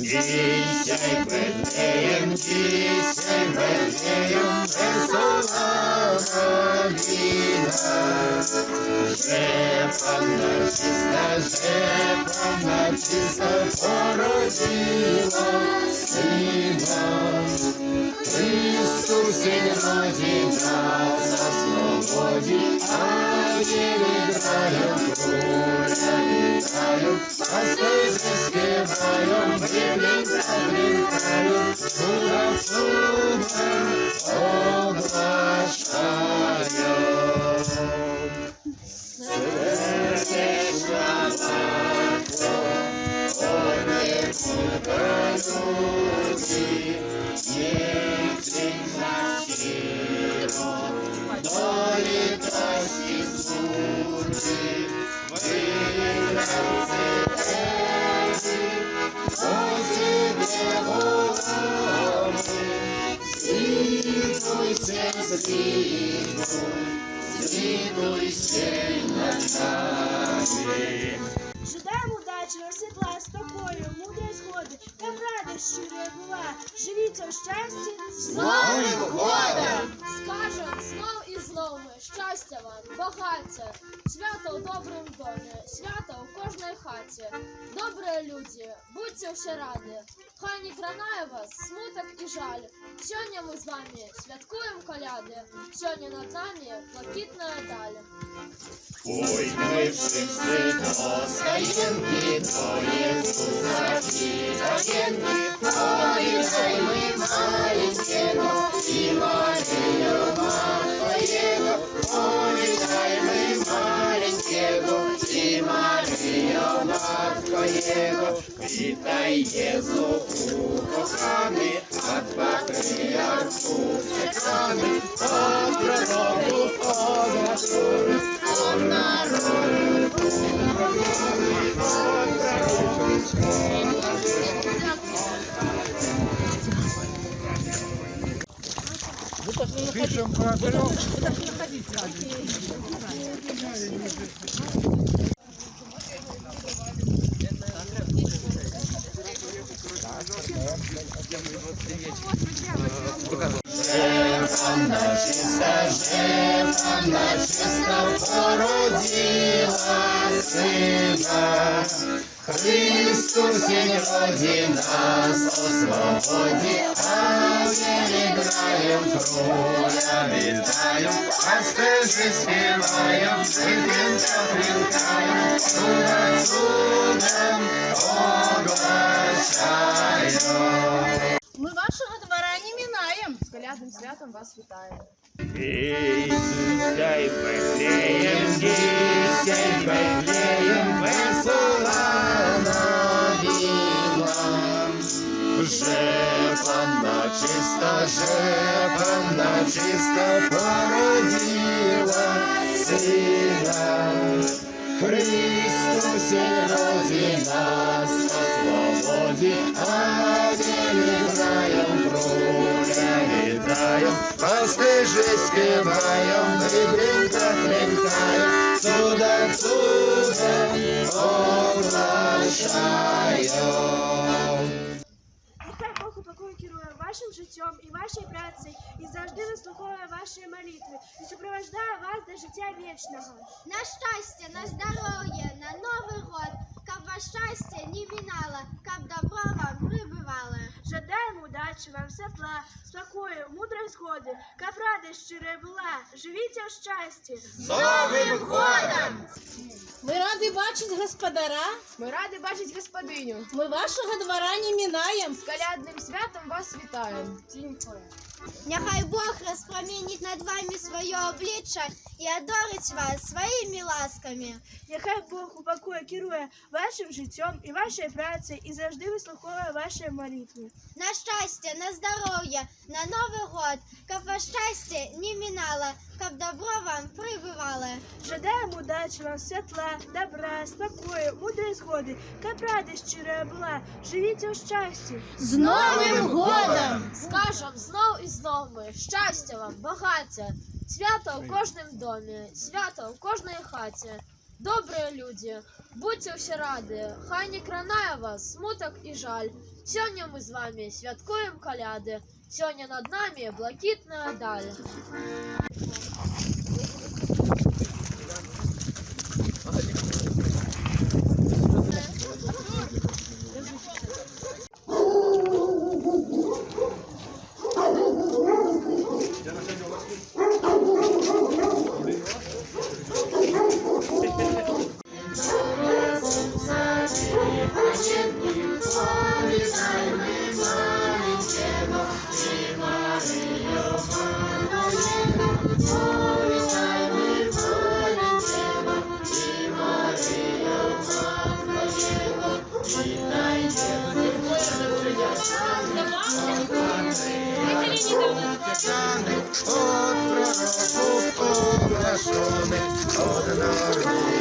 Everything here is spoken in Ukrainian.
Dzisiaj Betlejem, wesoła nowina, że Panna czysta porodziła Syna. Chrystus się rodzi, nas oswobodzi, anieli grają, króle witają, pasterze śpiewają, wyklękają, cuda cudem ogłaszają. Serdeczna Matko, o niewolnika ludzi, niech przyjmie sirot, do litości służy, wygrałcy Ewy, o Ciebie wołamy, zlituj się nad nami. Жадаем удачного, светла, спокою, мудрой згоди, там радость щирая була. Живіться у щасті З Новим годом! Скажем знов і знов ми, щастя вам, багаття, свято у доброму домі, свято у кожній хаті. Добрі люди, будьте все раді, хай не гранає вас смуток і жаль. Сьогодні ми з вами святкуємо коляди, сьогодні над нами блакитна даль. Ой, ми всі до Саєнки, до Ісуса кидаєнки, повідай ми маленького, і Марію Матку Його, повідай ми маленького, і Марію Матку Його, вітай Єзу укоханий, от патріарху чеканий, от пророку оглашений, от народу укоханий, от пророку Panna czysta porodziła Syna. Chrystus się rodzi, nas oswobodzi, anieli grają, króla witają, pasterze śpiewają, wyklęka klękają, cuda cudem ogłaszają. Ми вашого двора не мінаєм. З колядним святом вас вітаємо. Dzisiaj Betlejem, wesoła nowina, że Panna czysta porodziła Syna. Chrystus się rodzi, nas oswobodzi, anieli grają, króle witają, pasterze śpiewają, wyklęka klękają, cuda cudem ogłaszają. Нехай Бог упокой керує вашим життям і вашою працею, і завжди вислуховує ваші молитви, і супроводжає вас до життя вічного. На щастя, на здоров'я, на Новий год, каб вас щастя не мінало, каб добро вам прибивало. Жадаємо удачі вам, світла, спокою, мудрої згоди, каб радість щирая була. Живіться у щасті. З Новим годом! Ми раді бачить господаря. Ми раді бачить господиню. Ми вашого двора не мінаєм. З колядним святом вас вітаємо. Нехай Бог розпромінить над вами своє обличчя і одорить вас своїми ласками. Нехай Бог упокой керує вашим життям і вашою працею, і завжди вислуховує ваші молитви. На щастя, на здоров'я, на Новий год, каб вас щастя не мінало, каб добро вам прибивало. Жадаємо удачі вам, світла, добра, спокою, мудрої згоди, каб радість щирая була. Живіться у щасті. З Новим годом! Скажем знов і знов ми, щастя вам, багаття, свято у кожному домі, свято у кожній хаті. Добрые люди, будьте все рады, хай не кранае вас смуток і жаль. Сёння мы з вами святкуем каляды, сёння над нами блакитная даль. От пророку оглашений, от народу